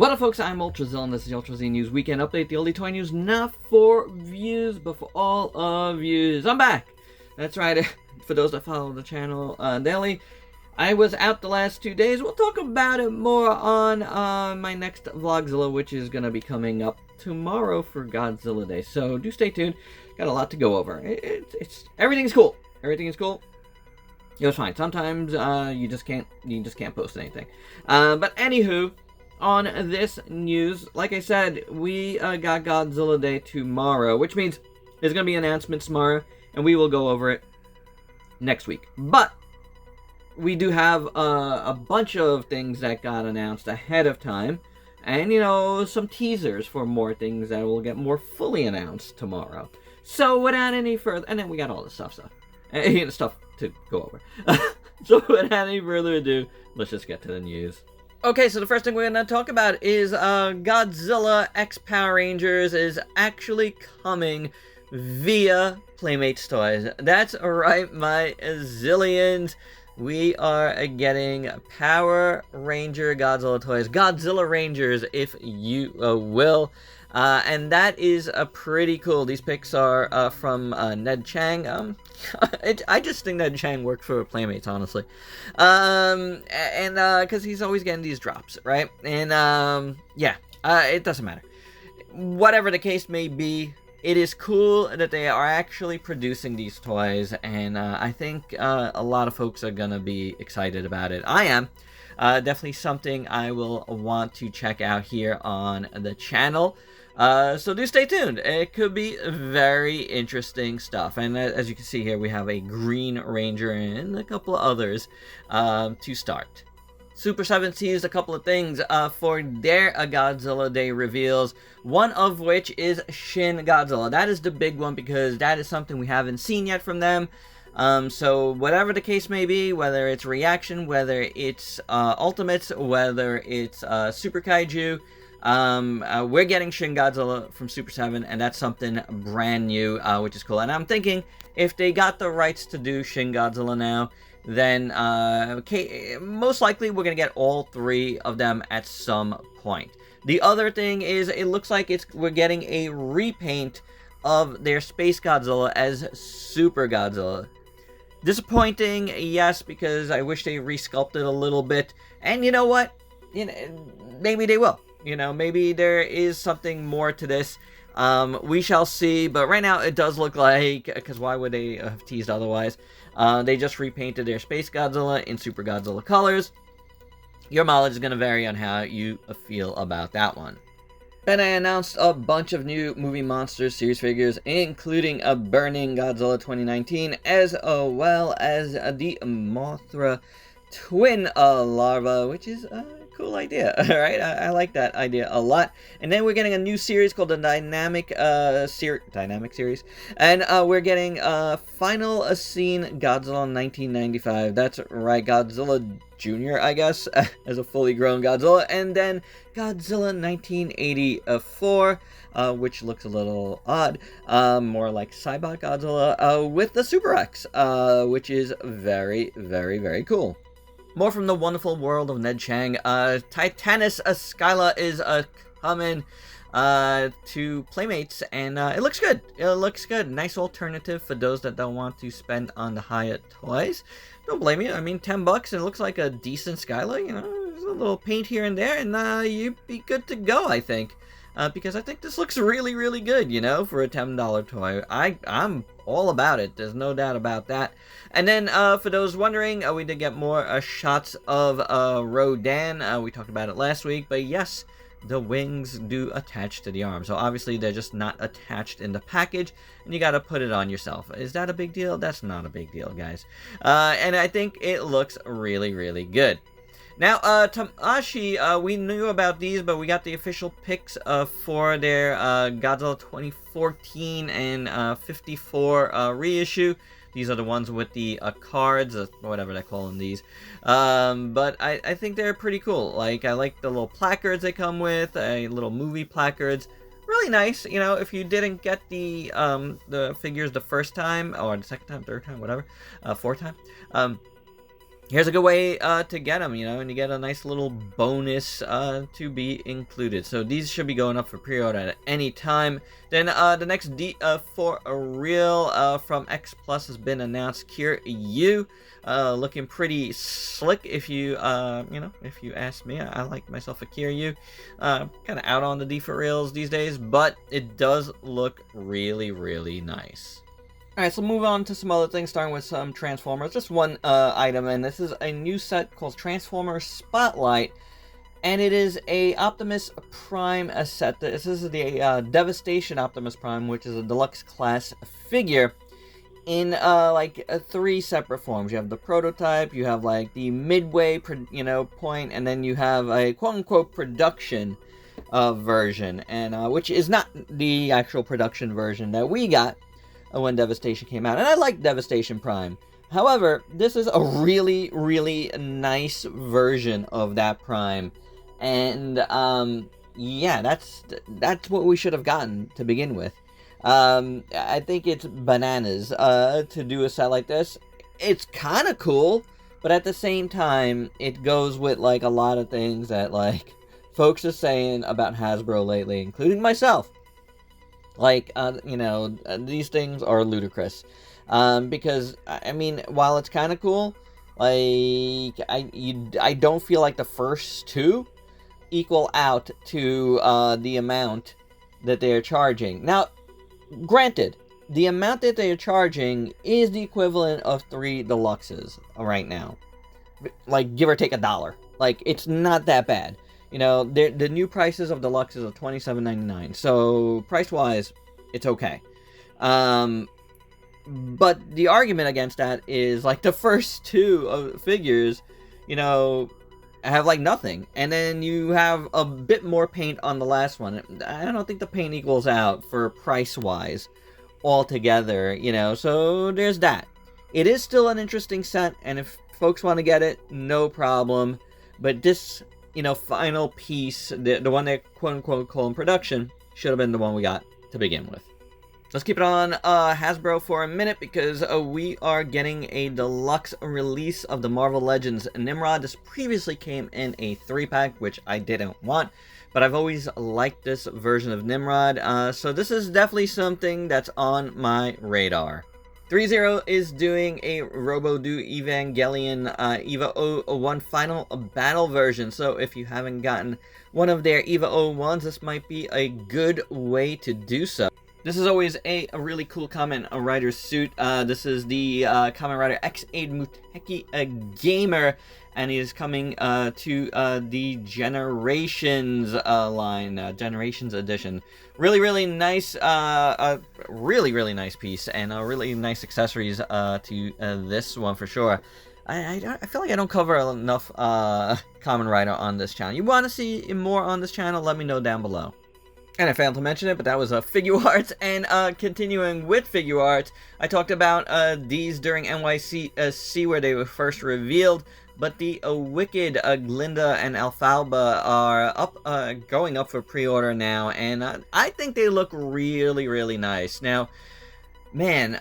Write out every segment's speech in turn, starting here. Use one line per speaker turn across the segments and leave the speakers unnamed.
What up, folks? I'm UltraZill, and this is the UltraZ News Weekend Update, the only toy news not for views, but for all of yous. I'm back! That's right, for those that follow the channel daily. I was out the last 2 days. We'll talk about it more on my next Vlogzilla, which is going to be coming up tomorrow for Godzilla Day. So do stay tuned. Got a lot to go over. Everything's cool. Everything is cool. It was fine. Sometimes you just can't post anything. But anywho, on this news, like I said, we got Godzilla Day tomorrow, which means there's going to be announcements tomorrow, and we will go over it next week. But we do have a bunch of things that got announced ahead of time, and, you know, some teasers for more things that will get more fully announced tomorrow. So without any further, and then we got all the stuff to go over. So without any further ado, let's just get to the news. Okay, so the first thing we're going to talk about is Godzilla X Power Rangers is actually coming via Playmates Toys. That's right, my zillions. We are getting Power Ranger Godzilla toys. Godzilla Rangers, if you will. And that is pretty cool. These pics are from Ned Chang. I just think Ned Chang worked for Playmates, honestly. And because he's always getting these drops, right? And yeah, it doesn't matter. Whatever the case may be, it is cool that they are actually producing these toys, and I think a lot of folks are gonna be excited about it. I am. Definitely something I will want to check out here on the channel. So do stay tuned. It could be very interesting stuff. And as you can see here, we have a Green Ranger and a couple of others to start. Super 7 teased a couple of things for their Godzilla Day reveals, one of which is Shin Godzilla. That is the big one because that is something we haven't seen yet from them. So whatever the case may be, whether it's reaction, whether it's ultimates, whether it's Super Kaiju, we're getting Shin Godzilla from Super 7, and that's something brand new, which is cool. And I'm thinking, if they got the rights to do Shin Godzilla now, then most likely we're going to get all three of them at some point. The other thing is, it looks like we're getting a repaint of their Space Godzilla as Super Godzilla. Disappointing, yes, because I wish they resculpted a little bit. And you know what? Maybe they will. Maybe there is something more to this. We shall see, but right now it does look like, because why would they have teased otherwise? They just repainted their Space Godzilla in Super Godzilla colors. Your mileage is going to vary on how you feel about that one. Then I announced a bunch of new Movie Monsters series figures, including a Burning Godzilla 2019, as well as the Mothra Twin Larva, which is cool idea. All right, I like that idea a lot. And then we're getting a new series called the Dynamic series, and we're getting Final Scene Godzilla 1995. That's right, Godzilla Jr., I guess, as a fully grown Godzilla, and then Godzilla 1984, which looks a little odd, more like Cybot Godzilla, with the Super X, which is very, very, very cool. More from the wonderful world of Ned Chang. Titanus Skyla is coming to Playmates, and it looks good. It looks good. Nice alternative for those that don't want to spend on the higher toys. Don't blame you. I mean, $10, and it looks like a decent Skyla. There's a little paint here and there, and you'd be good to go, I think. Because I think this looks really, really good, for a $10 toy. I'm all about it. There's no doubt about that. And then, for those wondering, we did get more shots of Rodan. We talked about it last week, but yes, the wings do attach to the arm. So obviously, they're just not attached in the package, and you gotta put it on yourself. Is that a big deal? That's not a big deal, guys. And I think it looks really, really good. Now, Tamashi, we knew about these, but we got the official pics for their Godzilla 2014 and 54 reissue. These are the ones with the cards, whatever they call them, these. But I think they're pretty cool. Like, I like the little placards they come with, little movie placards. Really nice, if you didn't get the figures the first time, or the second time, third time, whatever, fourth time. here's a good way to get them, you know, and you get a nice little bonus to be included. So these should be going up for pre-order at any time. Then the next for a real from X Plus has been announced. Kiryu, looking pretty slick. If you you know, if you ask me, I like myself a Kiryu. Kind of out on the D for reals these days, but it does look really, really nice. Alright, so move on to some other things, starting with some Transformers. Just one item, and this is a new set called Transformers Spotlight, and it is a Optimus Prime set. This is the Devastation Optimus Prime, which is a deluxe class figure in like 3 separate forms. You have the prototype, you have like the midway, you know, point, and then you have a quote-unquote production version, and which is not the actual production version that we got when Devastation came out. And I like Devastation Prime. However, this is a really, really nice version of that Prime. And, yeah, that's what we should have gotten to begin with. I think it's bananas, to do a set like this. It's kind of cool, but at the same time, it goes with, like, a lot of things that, like, folks are saying about Hasbro lately, including myself. Like, you know, these things are ludicrous. Because, I mean, while it's kind of cool, like, I don't feel like the first 2 equal out to the amount that they're charging. Now, granted, the amount that they're charging is the equivalent of 3 deluxes right now. Like, give or take $1. Like, it's not that bad. You know, the new prices of deluxes are $27.99, so price-wise, it's okay. But the argument against that is, like, the first 2 figures, you know, have, like, nothing. And then you have a bit more paint on the last one. I don't think the paint equals out for price-wise altogether, you know, so there's that. It is still an interesting set, and if folks want to get it, no problem. But this, you know, final piece, the one that quote-unquote call in production, should have been the one we got to begin with. Let's keep it on Hasbro for a minute, because we are getting a deluxe release of the Marvel Legends Nimrod. This previously came in a 3-pack, which I didn't want, but I've always liked this version of Nimrod, so this is definitely something that's on my radar. 3-0 is doing a Robo-Do Evangelion EVA 01 Final Battle version, so if you haven't gotten one of their EVA 01s, this might be a good way to do so. This is always a really cool Kamen Rider suit. This is the Kamen Rider X-Aid Muteki Gamer, and he is coming to the Generations line, Generations Edition. Really, really nice, really nice piece, and really nice accessories to this one for sure. I feel like I don't cover enough Kamen Rider on this channel. You want to see more on this channel? Let me know down below. And I failed to mention it, but that was Figure Arts. And continuing with Figure Arts, I talked about these during NYC where they were first revealed. But the Wicked Glinda and Alfalba are going up for pre-order now, and I think they look really, really nice. Now, man,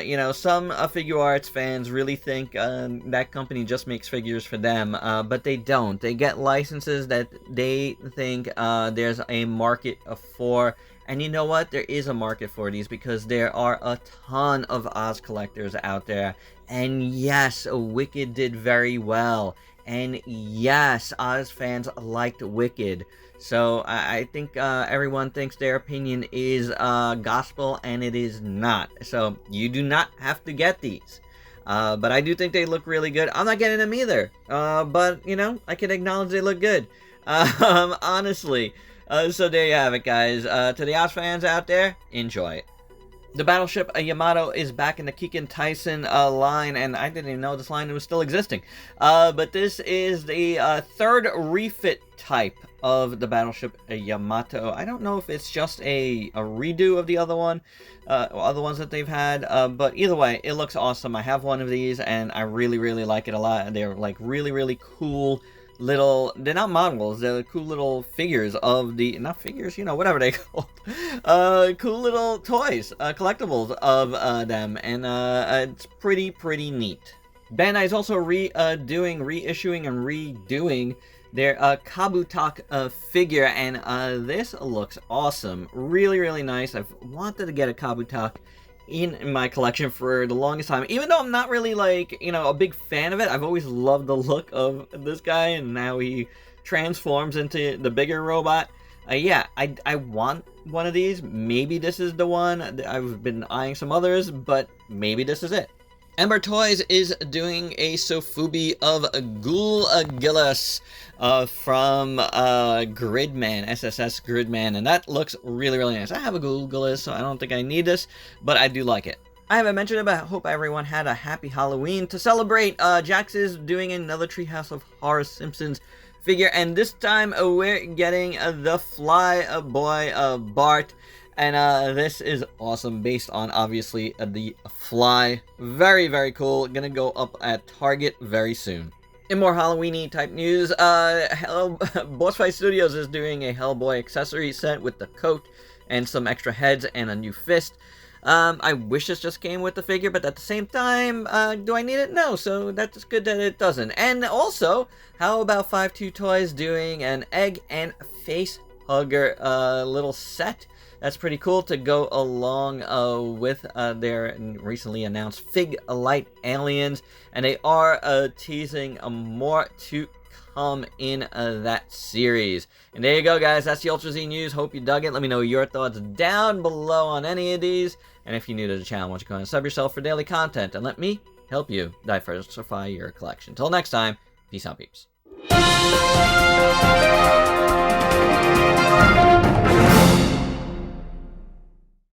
you know, some Figure Arts fans really think that company just makes figures for them, but they don't. They get licenses that they think there's a market for. And you know what? There is a market for these because there are a ton of Oz collectors out there. And yes, Wicked did very well. And yes, Oz fans liked Wicked. So I think everyone thinks their opinion is gospel, and it is not. So you do not have to get these. But I do think they look really good. I'm not getting them either. But, you know, I can acknowledge they look good. Honestly. So there you have it, guys. To the Oz fans out there, enjoy it. The Battleship Yamato is back in the Keegan Tyson line, and I didn't even know this line was still existing. But this is the third refit type of the Battleship Yamato. I don't know if it's just a redo of the other one, other ones that they've had, but either way, it looks awesome. I have one of these, and I really, really like it a lot. They're like really, really cool little, they're not models, they're cool little figures of the, not figures, you know, whatever they call, cool little toys, collectibles of them, and it's pretty neat. Bandai is also reissuing and redoing their Kabutok figure, and this looks awesome. Really, really nice. I've wanted to get a Kabutok in my collection for the longest time. Even though I'm not really, like, you know, a big fan of it, I've always loved the look of this guy, and now he transforms into the bigger robot. Yeah, I want one of these. Maybe this is the one. I've been eyeing some others, but maybe this is it. Ember Toys is doing a Sofubi of Gulgilus from Gridman, SSS Gridman, and that looks really, really nice. I have a Gulgilus, so I don't think I need this, but I do like it. I haven't mentioned it, but I hope everyone had a happy Halloween. To celebrate, Jax is doing another Treehouse of Horror Simpsons figure, and this time we're getting the Fly Boy Bart. And this is awesome, based on, obviously, the Fly. Very, very cool. Gonna go up at Target very soon. In more Halloween-y type news, Boss Fight Studios is doing a Hellboy accessory set with the coat and some extra heads and a new fist. I wish this just came with the figure, but at the same time, do I need it? No, so that's good that it doesn't. And also, how about 5-2 Toys doing an egg and face hugger little set? That's pretty cool to go along with their recently announced Fig Light Aliens, and they are teasing more to come in that series. And there you go, guys. That's the Ultra Z News. Hope you dug it. Let me know your thoughts down below on any of these. And if you're new to the channel, why don't you go ahead and sub yourself for daily content, and let me help you diversify your collection. Until next time, peace out, peeps.